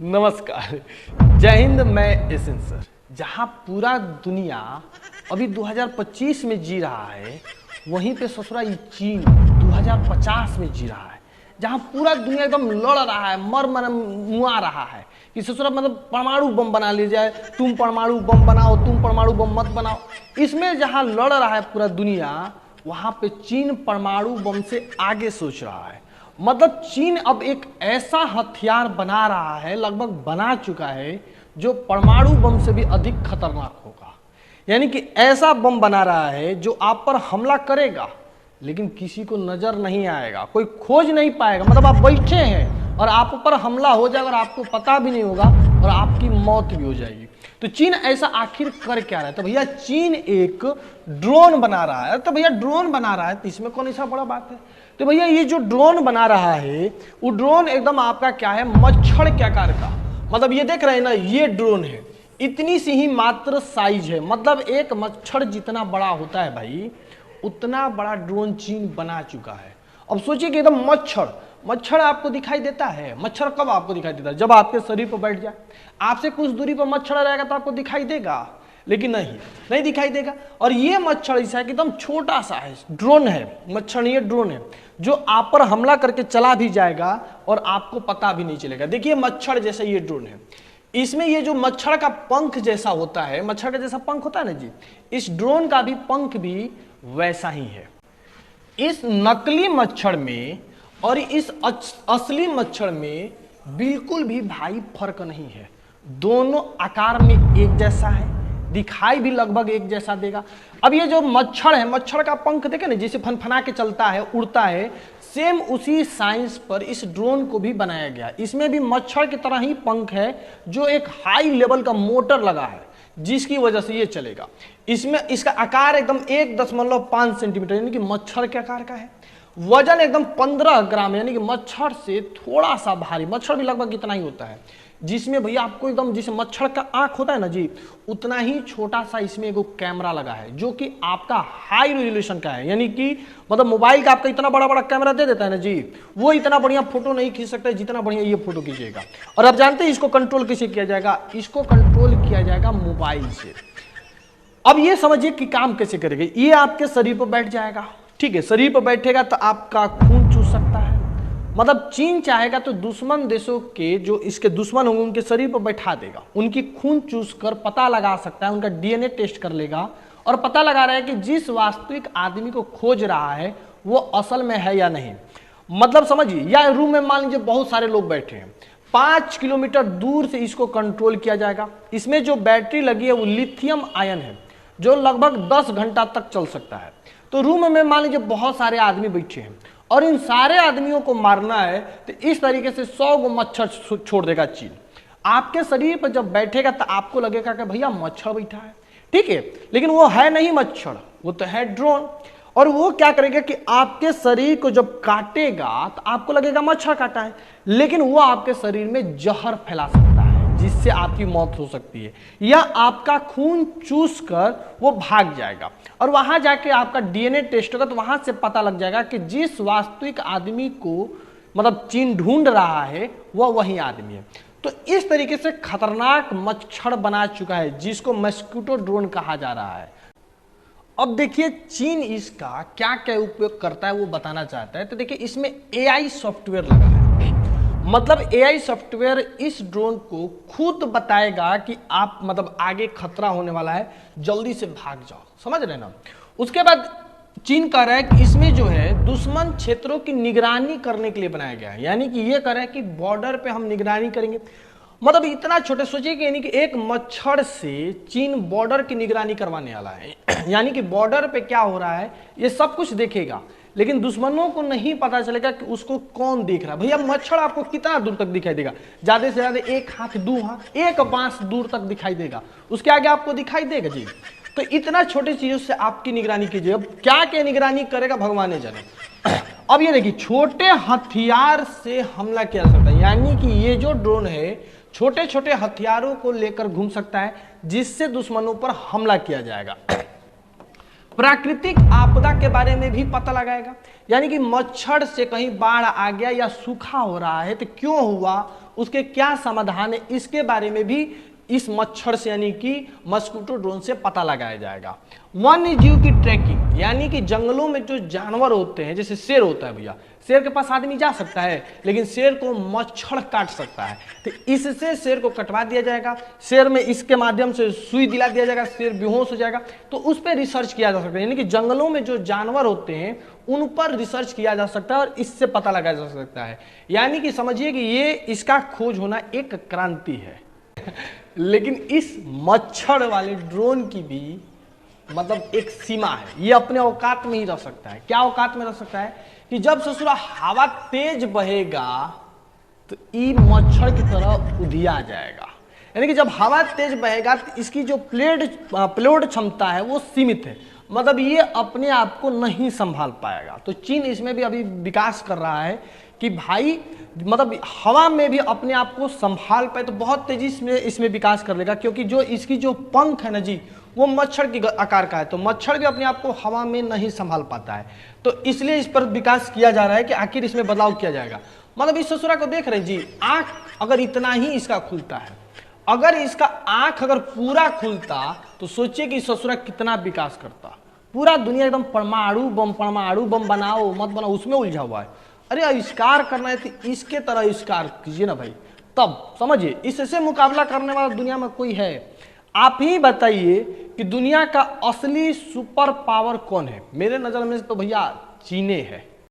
नमस्कार, जय हिंद। मैं एसएन सर। जहाँ पूरा दुनिया अभी 2025 में जी रहा है, वहीं पे ससुरा ये चीन 2050 में जी रहा है। जहाँ पूरा दुनिया एकदम लड़ रहा है, मर मर मुआ रहा है कि ससुरा मतलब परमाणु बम बना लिया जाए, तुम परमाणु बम बनाओ, तुम परमाणु बम मत बनाओ। इसमें जहाँ लड़ रहा है पूरा दुनिया, वहाँ पे चीन परमाणु बम से आगे सोच रहा है। मतलब चीन अब एक ऐसा हथियार बना रहा है, लगभग बना चुका है, जो परमाणु बम से भी अधिक खतरनाक होगा। यानी कि ऐसा बम बना रहा है जो आप पर हमला करेगा, लेकिन किसी को नजर नहीं आएगा, कोई खोज नहीं पाएगा। मतलब आप बैठे हैं और आप पर हमला हो जाएगा और आपको पता भी नहीं होगा और आपकी मौत भी हो जाएगी। तो चीन ऐसा आखिर कर क्या रहा है? तो भैया चीन एक ड्रोन बना रहा है। तो भैया ड्रोन बना रहा है तो इसमें कौन सा बड़ा बात है? तो भैया ये जो ड्रोन बना रहा है, वो ड्रोन एकदम आपका क्या है, मच्छर के आकार का। मतलब ये देख रहे हैं ना, ये ड्रोन है, इतनी सी ही मात्र साइज है। मतलब एक मच्छर जितना बड़ा होता है भाई, उतना बड़ा ड्रोन चीन बना चुका है। अब सोचिए कि एकदम मच्छर आपको दिखाई देता है। मच्छर कब आपको दिखाई देता है? जब आपके शरीर पर बैठ जाए। आपसे कुछ दूरी पर मच्छर रहेगा तो आपको दिखाई देगा, लेकिन नहीं दिखाई देगा। और ये मच्छर ऐसा है कि एकदम छोटा सा है, ड्रोन है, मच्छर नहीं है, ड्रोन है, जो आप पर हमला करके चला भी जाएगा और आपको पता भी नहीं चलेगा। देखिए मच्छर जैसा ये ड्रोन है। इसमें ये जो मच्छर का पंख जैसा होता है, मच्छर का जैसा पंख होता है ना जी, इस ड्रोन का भी पंख भी वैसा ही है। इस नकली मच्छर में और इस असली मच्छर में बिल्कुल भी भाई फर्क नहीं है। दोनों आकार में एक जैसा है, दिखाई भी लगभग एक जैसा देगा। अब ये जो मच्छर है, मच्छर का पंख देखे ना, जिसे फनफना के चलता है, उड़ता है, सेम उसी साइंस पर इस ड्रोन को भी बनाया गया। इसमें भी मच्छर की तरह ही पंख है, जो एक हाई लेवल का मोटर लगा है, जिसकी वजह से ये चलेगा। इसमें इसका आकार एकदम 1.5 सेंटीमीटर यानी कि मच्छर के आकार का है। वजन एकदम 15 ग्राम यानी कि मच्छर से थोड़ा सा भारी, मच्छर भी लगभग इतना ही होता है। जिसमें भैया आपको एकदम जैसे मच्छर का आंख होता है ना जी, उतना ही छोटा सा इसमें एक कैमरा लगा है, जो कि आपका हाई रेजोल्यूशन का है। यानी कि मतलब मोबाइल का आपका इतना बड़ा बड़ा कैमरा दे देता है ना जी, वो इतना बढ़िया फोटो नहीं खींच सकता जितना बढ़िया ये फोटो खींचेगा। और आप जानते हैं इसको कंट्रोल कैसे किया जाएगा? इसको कंट्रोल किया जाएगा मोबाइल से। अब ये समझिए कि काम कैसे करेगा। ये आपके शरीर पर बैठ जाएगा, ठीक है, शरीर पर बैठेगा तो आपका खून चूस सकता है। मतलब चीन चाहेगा तो दुश्मन देशों के जो इसके दुश्मन होंगे उनके शरीर पर बैठा देगा, उनकी खून चूस कर पता लगा सकता है, उनका डीएनए टेस्ट कर लेगा और पता लगा रहा है कि जिस वास्तविक आदमी को खोज रहा है वो असल में है या नहीं। मतलब समझिए, या रूम में मान लीजिए बहुत सारे लोग बैठे हैं, 5 किलोमीटर दूर से इसको कंट्रोल किया जाएगा। इसमें जो बैटरी लगी है वो लिथियम आयन है, जो लगभग 10 घंटा तक चल सकता है। तो रूम में मान लीजिए बहुत सारे आदमी बैठे हैं और इन सारे आदमियों को मारना है, तो इस तरीके से 100 गो मच्छर छोड़ देगा चीन। आपके शरीर पर जब बैठेगा तो आपको लगेगा कि भैया मच्छर बैठा है, ठीक है, लेकिन वो है नहीं मच्छर, वो तो है ड्रोन। और वो क्या करेगा कि आपके शरीर को जब काटेगा तो आपको लगेगा मच्छर काटा है, लेकिन वो आपके शरीर में जहर फैला सकता है, जिससे आपकी मौत हो सकती है, या आपका खून चूस कर वो भाग जाएगा। और वहां जाके आपका डीएनए टेस्ट होगा तो वहां से पता लग जाएगा कि जिस वास्तविक आदमी को मतलब चीन ढूंढ रहा है वह वही आदमी है। तो इस तरीके से खतरनाक मच्छर बना चुका है, जिसको मस्कीटो ड्रोन कहा जा रहा है। अब देखिए चीन इसका क्या क्या उपयोग करता है वो बताना चाहता है। तो देखिए इसमें एआई सॉफ्टवेयर लगा है। मतलब एआई सॉफ्टवेयर इस ड्रोन को खुद बताएगा कि आप मतलब आगे खतरा होने वाला है, जल्दी से भाग जाओ, समझ रहे ना। उसके बाद चीन कह रहा है कि इसमें जो है दुश्मन क्षेत्रों की निगरानी करने के लिए बनाया गया है। यानी कि ये कह रहा है कि बॉर्डर पे हम निगरानी करेंगे। मतलब इतना छोटे, सोचिए कि यानी कि एक मच्छर से चीन बॉर्डर की निगरानी करवाने वाला है। यानी कि बॉर्डर पे क्या हो रहा है ये सब कुछ देखेगा, लेकिन दुश्मनों को नहीं पता चलेगा कि उसको कौन देख रहा है। भैया मच्छर आपको कितना दूर तक दिखाई देगा? ज्यादा से ज्यादा 1 हाथ 2 हाथ 1 बांस दूर तक दिखाई देगा, उसके आगे आपको दिखाई देगा जी। तो इतना छोटे चीजों से आपकी निगरानी कीजिए। अब क्या क्या निगरानी करेगा भगवान ने जाने। अब ये देखिए छोटे हथियार से हमला किया जा सकता है। यानी कि ये जो ड्रोन है छोटे छोटे हथियारों को लेकर घूम सकता है, जिससे दुश्मनों पर हमला किया जाएगा। प्राकृतिक आपदा के बारे में भी पता लगाएगा। यानी कि मच्छर से कहीं बाढ़ आ गया या सूखा हो रहा है तो क्यों हुआ उसके क्या समाधान है, इसके बारे में भी इस मच्छर से यानी कि मस्कीटो ड्रोन से पता लगाया जाएगा। वन्य जीव की ट्रैकिंग, यानी कि जंगलों में जो जानवर होते हैं, जैसे शेर होता है भैया, शेर के पास आदमी जा सकता है लेकिन शेर को मच्छर काट सकता है, तो इससे शेर को कटवा दिया जाएगा, शेर में इसके माध्यम से सुई दिला दिया जाएगा, शेर बेहोश हो जाएगा। तो उस पर रिसर्च किया जा सकता है, यानी कि जंगलों में जो जानवर होते हैं उन पर रिसर्च किया जा सकता है और इससे पता लगाया जा सकता है। यानी कि समझिए कि ये इसका खोज होना एक क्रांति है। लेकिन इस मच्छर वाले ड्रोन की भी मतलब एक सीमा है, ये अपने औकात में ही रह सकता है। क्या औकात में रह सकता है कि जब ससुरा हवा तेज बहेगा तो ये मच्छर की तरह उधिया जाएगा, यानी कि जब हवा तेज बहेगा तो इसकी जो पेलोड क्षमता है वो सीमित है, मतलब ये अपने आप को नहीं संभाल पाएगा। तो चीन इसमें भी अभी विकास कर रहा है कि भाई मतलब हवा में भी अपने आप को संभाल पाए, तो बहुत तेजी से इसमें विकास कर लेगा, क्योंकि जो इसकी जो पंख है ना जी वो मच्छर की आकार का है, तो मच्छर भी अपने आप को हवा में नहीं संभाल पाता है। तो इसलिए इस पर विकास किया जा रहा है कि आखिर इसमें बदलाव किया जाएगा। मतलब इस ससुरा को देख रहे हैं जी, आंख अगर इतना ही इसका खुलता है, अगर इसका आंख अगर पूरा खुलता तो सोचिए कि ससुरा कितना विकास करता। पूरा दुनिया एकदम परमाणु बम बनाओ मत बनाओ उसमें उलझा हुआ है। अरे आविष्कार करना है तो इसके तरह आविष्कार कीजिए ना भाई, तब समझिए इससे मुकाबला करने वाला दुनिया में कोई है। आप ही बताइए कि दुनिया का असली सुपर पावर कौन है? मेरे नजर में तो भैया चीने है।